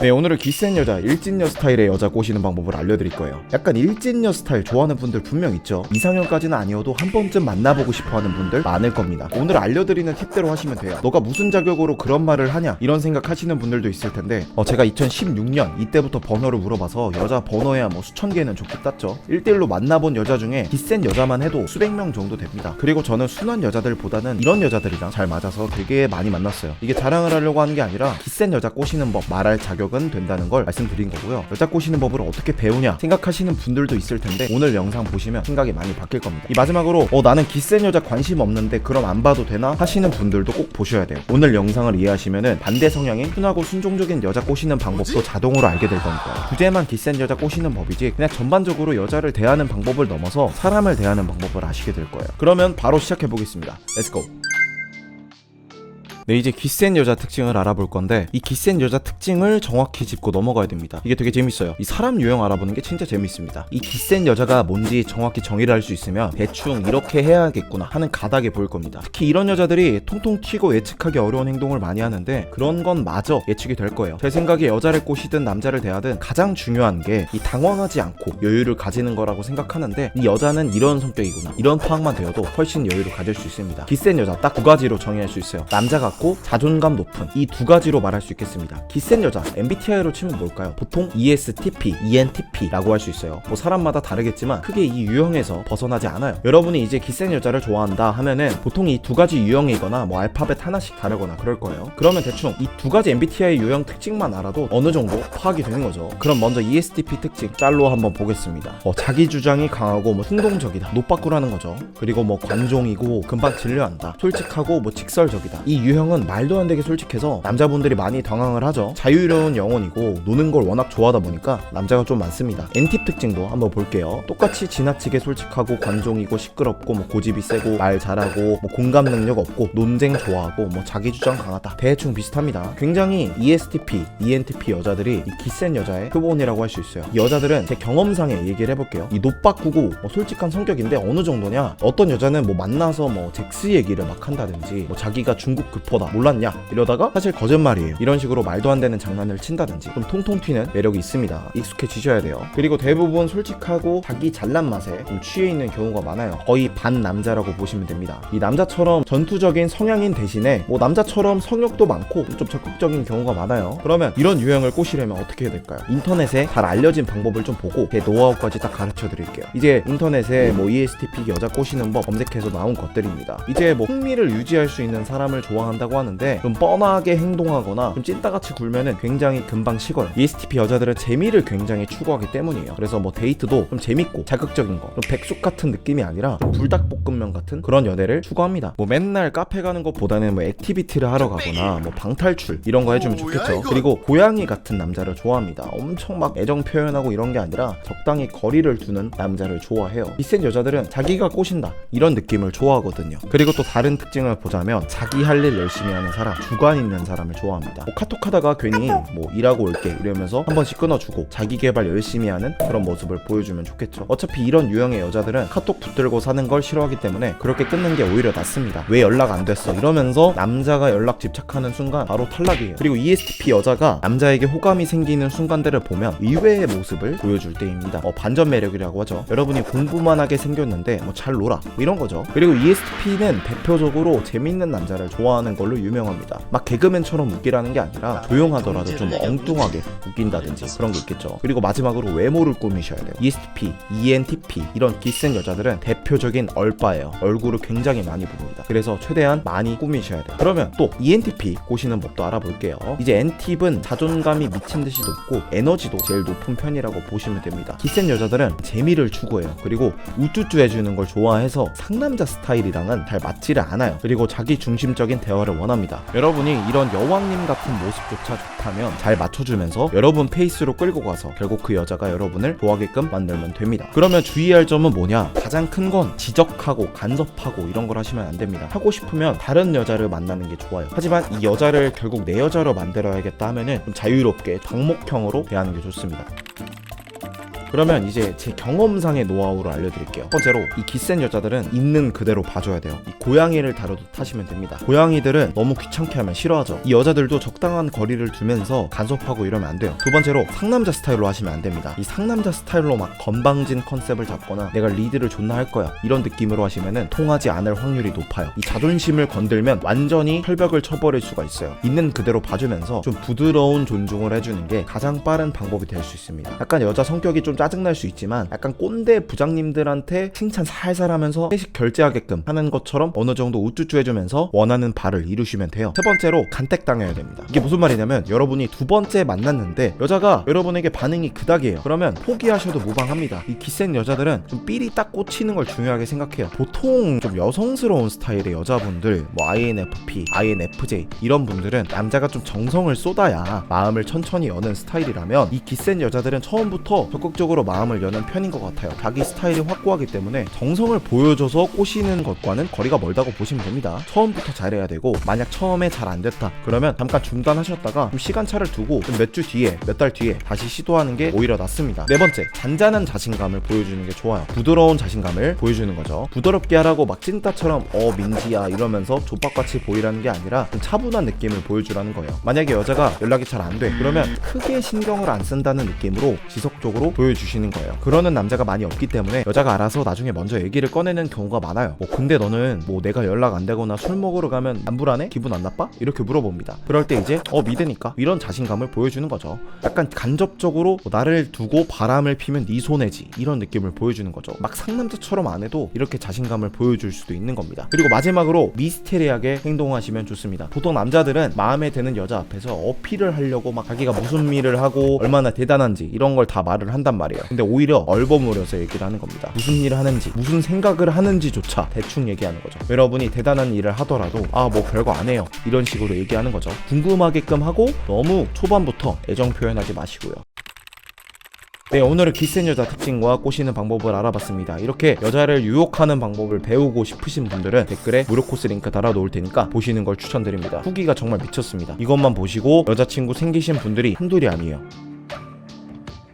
네, 오늘은 기센 여자, 일진녀 스타일의 여자 꼬시는 방법을 알려드릴 거예요. 약간 일진녀 스타일 좋아하는 분들 분명 있죠. 이상형까지는 아니어도 한 번쯤 만나보고 싶어하는 분들 많을 겁니다. 오늘 알려드리는 팁대로 하시면 돼요. 너가 무슨 자격으로 그런 말을 하냐 이런 생각 하시는 분들도 있을 텐데 제가 2016년 이때부터 번호를 물어봐서 여자 번호야 뭐 수천 개는 좋게 땄죠. 1대1로 만나본 여자 중에 기센 여자만 해도 수백 명 정도 됩니다. 그리고 저는 순한 여자들보다는 이런 여자들이랑 잘 맞아서 되게 많이 만났어요. 이게 자랑을 하려고 하는 게 아니라 기센 여자 꼬시는 법, 말할 자격은 된다는 걸 말씀드린 거고요. 여자 꼬시는 법을 어떻게 배우냐 생각하시는 분들도 있을 텐데 오늘 영상 보시면 생각이 많이 바뀔 겁니다. 이 마지막으로 나는 기센 여자 관심 없는데 그럼 안 봐도 되나 하시는 분들도 꼭 보셔야 돼요. 오늘 영상을 이해하시면은 반대 성향인 순하고 순종적인 여자 꼬시는 방법도 자동으로 알게 될 거니까요. 주제만 기센 여자 꼬시는 법이지 그냥 전반적으로 여자를 대하는 방법을 넘어서 사람을 대하는 방법을 아시게 될 거예요. 그러면 바로 시작해 보겠습니다. 렛츠고. 네, 이제 기센 여자 특징을 알아볼 건데 이 기센 여자 특징을 정확히 짚고 넘어가야 됩니다. 이게 되게 재밌어요. 이 사람 유형 알아보는 게 진짜 재밌습니다. 이 기센 여자가 뭔지 정확히 정의를 할 수 있으면 대충 이렇게 해야겠구나 하는 가닥이 보일 겁니다. 특히 이런 여자들이 통통 튀고 예측하기 어려운 행동을 많이 하는데 그런 건 마저 예측이 될 거예요. 제 생각에 여자를 꼬시든 남자를 대하든 가장 중요한 게 이 당황하지 않고 여유를 가지는 거라고 생각하는데 이 여자는 이런 성격이구나 이런 파악만 되어도 훨씬 여유를 가질 수 있습니다. 기센 여자 딱 두 가지로 정의할 수 있어요. 남자가 자존감 높은 이 두 가지로 말할 수 있겠습니다. 기센 여자 MBTI로 치면 뭘까요? 보통 ESTP, ENTP라고 할 수 있어요. 사람마다 다르겠지만 크게 이 유형에서 벗어나지 않아요. 여러분이 이제 기센 여자를 좋아한다 하면은 보통 이 두 가지 유형이거나 알파벳 하나씩 다르거나 그럴 거예요. 그러면 대충 이 두 가지 MBTI 유형 특징만 알아도 어느 정도 파악이 되는 거죠. 그럼 먼저 ESTP 특징 짤로 한번 보겠습니다. 자기 주장이 강하고 충동적이다, 노빠꾸라는 거죠. 그리고 관종이고 금방 진료한다, 솔직하고 직설적이다. 이 유형 은 말도 안 되게 솔직해서 남자분들이 많이 당황을 하죠. 자유로운 영혼이고 노는 걸 워낙 좋아하다 보니까 남자가 좀 많습니다. N팁 특징도 한번 볼게요. 똑같이 지나치게 솔직하고 관종이고 시끄럽고 고집이 세고 말 잘하고 공감 능력 없고 논쟁 좋아하고 자기 주장 강하다. 대충 비슷합니다. 굉장히 ESTP, ENTP 여자들이 이 기센 여자의 표본이라고 할 수 있어요. 이 여자들은 제 경험상에 얘기를 해볼게요. 이 노빠꾸고 솔직한 성격인데 어느 정도냐, 어떤 여자는 만나서 잭스 얘기를 막 한다든지 자기가 중국 교포 몰랐냐 이러다가 사실 거짓말이에요. 이런 식으로 말도 안 되는 장난을 친다든지 좀 통통 튀는 매력이 있습니다. 익숙해지셔야 돼요. 그리고 대부분 솔직하고 자기 잘난 맛에 좀 취해 있는 경우가 많아요. 거의 반 남자라고 보시면 됩니다. 이 남자처럼 전투적인 성향인 대신에 남자처럼 성욕도 많고 좀 적극적인 경우가 많아요. 그러면 이런 유형을 꼬시려면 어떻게 해야 될까요? 인터넷에 잘 알려진 방법을 좀 보고 제 노하우까지 딱 가르쳐 드릴게요. 이제 인터넷에 ESTP 여자 꼬시는 법 검색해서 나온 것들입니다. 이제 흥미를 유지할 수 있는 사람을 좋아한다고 하는데 좀 뻔하게 행동하거나 좀 찐따같이 굴면은 굉장히 금방 식어요. ESTP 여자들은 재미를 굉장히 추구하기 때문이에요. 그래서 데이트도 좀 재밌고 자극적인 거, 좀 백숙 같은 느낌이 아니라 좀 불닭볶음면 같은 그런 연애를 추구합니다. 맨날 카페 가는 것보다는 액티비티를 하러 가거나 방탈출 이런 거 해주면 좋겠죠. 그리고 고양이 같은 남자를 좋아합니다. 엄청 애정 표현하고 이런 게 아니라 적당히 거리를 두는 남자를 좋아해요. 비센 여자들은 자기가 꼬신다 이런 느낌을 좋아하거든요. 그리고 또 다른 특징을 보자면 자기 할 일 열심히 하는 사람, 주관 있는 사람을 좋아합니다. 카톡 하다가 괜히 일하고 올게 이러면서 한 번씩 끊어주고 자기 개발 열심히 하는 그런 모습을 보여주면 좋겠죠. 어차피 이런 유형의 여자들은 카톡 붙들고 사는 걸 싫어하기 때문에 그렇게 끊는 게 오히려 낫습니다. 왜 연락 안 됐어 이러면서 남자가 연락 집착하는 순간 바로 탈락이에요. 그리고 ESTP 여자가 남자에게 호감이 생기는 순간들을 보면 의외의 모습을 보여줄 때입니다. 반전 매력이라고 하죠. 여러분이 공부만 하게 생겼는데 잘 놀아 이런 거죠. 그리고 ESTP는 대표적으로 재밌는 남자를 좋아하는 걸로 유명합니다. 개그맨처럼 웃기라는 게 아니라 조용하더라도 좀 엉뚱하게 웃긴다든지 그런 게 있겠죠. 그리고 마지막으로 외모를 꾸미셔야 돼요. ESTP, ENTP 이런 기센 여자들은 대표적인 얼빠예요. 얼굴을 굉장히 많이 봅니다. 그래서 최대한 많이 꾸미셔야 돼요. 그러면 또 ENTP 꼬시는 법도 알아볼게요. 이제 N팁은 자존감이 미친 듯이 높고 에너지도 제일 높은 편이라고 보시면 됩니다. 기센 여자들은 재미를 추구해요. 그리고 우쭈쭈 해주는 걸 좋아해서 상남자 스타일이랑은 잘 맞지를 않아요. 그리고 자기 중심적인 대화를 원합니다. 여러분이 이런 여왕님 같은 모습조차 좋다면 잘 맞춰주면서 여러분 페이스로 끌고 가서 결국 그 여자가 여러분을 좋아하게끔 만들면 됩니다. 그러면 주의할 점은 뭐냐? 가장 큰 건 지적하고 간섭하고 이런 걸 하시면 안 됩니다. 하고 싶으면 다른 여자를 만나는 게 좋아요. 하지만 이 여자를 결국 내 여자로 만들어야겠다 하면은 좀 자유롭게 방목형으로 대하는 게 좋습니다. 그러면 이제 제 경험상의 노하우를 알려드릴게요. 첫 번째로 이 기센 여자들은 있는 그대로 봐줘야 돼요. 이 고양이를 다루듯 하시면 됩니다. 고양이들은 너무 귀찮게 하면 싫어하죠. 이 여자들도 적당한 거리를 두면서 간섭하고 이러면 안 돼요. 두 번째로 상남자 스타일로 하시면 안 됩니다. 이 상남자 스타일로 막 건방진 컨셉을 잡거나 내가 리드를 존나 할 거야 이런 느낌으로 하시면은 통하지 않을 확률이 높아요. 이 자존심을 건들면 완전히 철벽을 쳐버릴 수가 있어요. 있는 그대로 봐주면서 좀 부드러운 존중을 해주는 게 가장 빠른 방법이 될 수 있습니다. 약간 여자 성격이 좀 짜증날 수 있지만 약간 꼰대 부장님들한테 칭찬 살살 하면서 회식 결제하게끔 하는 것처럼 어느 정도 우쭈쭈 해주면서 원하는 바를 이루시면 돼요. 세 번째로 간택당해야 됩니다. 이게 무슨 말이냐면 여러분이 두 번째 만났는데 여자가 여러분에게 반응이 그닥이에요. 그러면 포기하셔도 무방합니다. 이 기센 여자들은 좀 삘이 딱 꽂히는 걸 중요하게 생각해요. 보통 좀 여성스러운 스타일의 여자분들 뭐 INFP, INFJ 이런 분들은 남자가 좀 정성을 쏟아야 마음을 천천히 여는 스타일이라면 이 기센 여자들은 처음부터 적극적으로 마음을 여는 편인 것 같아요. 자기 스타일이 확고하기 때문에 정성을 보여줘서 꼬시는 것과는 거리가 멀다고 보시면 됩니다. 처음부터 잘해야 되고 만약 처음에 잘 안 됐다 그러면 잠깐 중단하셨다가 좀 시간차를 두고 몇 주 뒤에 몇 달 뒤에 다시 시도하는 게 오히려 낫습니다. 네 번째, 잔잔한 자신감을 보여주는 게 좋아요. 부드러운 자신감을 보여주는 거죠. 부드럽게 하라고 막 찐따처럼 민지야 이러면서 족박같이 보이라는 게 아니라 좀 차분한 느낌을 보여주라는 거예요. 만약에 여자가 연락이 잘 안 돼 그러면 크게 신경을 안 쓴다는 느낌으로 지속적으로 보여주시는 거예요. 그러는 남자가 많이 없기 때문에 여자가 알아서 나중에 먼저 얘기를 꺼내는 경우가 많아요. 근데 너는 내가 연락 안 되거나 술 먹으러 가면 안 불안해? 기분 안 나빠? 이렇게 물어봅니다. 그럴 때 이제 믿으니까 이런 자신감을 보여주는 거죠. 약간 간접적으로 나를 두고 바람을 피면 네 손해지 이런 느낌을 보여주는 거죠. 막 상남자처럼 안 해도 이렇게 자신감을 보여줄 수도 있는 겁니다. 그리고 마지막으로 미스테리하게 행동하시면 좋습니다. 보통 남자들은 마음에 드는 여자 앞에서 어필을 하려고 막 자기가 무슨 일을 하고 얼마나 대단한지 이런 걸 다 말을 한단 말이에요. 근데 오히려 얼버무려서 얘기를 하는 겁니다. 무슨 일을 하는지 무슨 생각을 하는지조차 대충 얘기하는 거죠. 여러분이 대단한 일을 하더라도 별거 안 해요 이런 식으로 얘기하는 거죠. 궁금하게끔 하고 너무 초반부터 애정 표현하지 마시고요. 네, 오늘은 기센 여자 특징과 꼬시는 방법을 알아봤습니다. 이렇게 여자를 유혹하는 방법을 배우고 싶으신 분들은 댓글에 무료 코스 링크 달아놓을 테니까 보시는 걸 추천드립니다. 후기가 정말 미쳤습니다. 이것만 보시고 여자친구 생기신 분들이 한둘이 아니에요.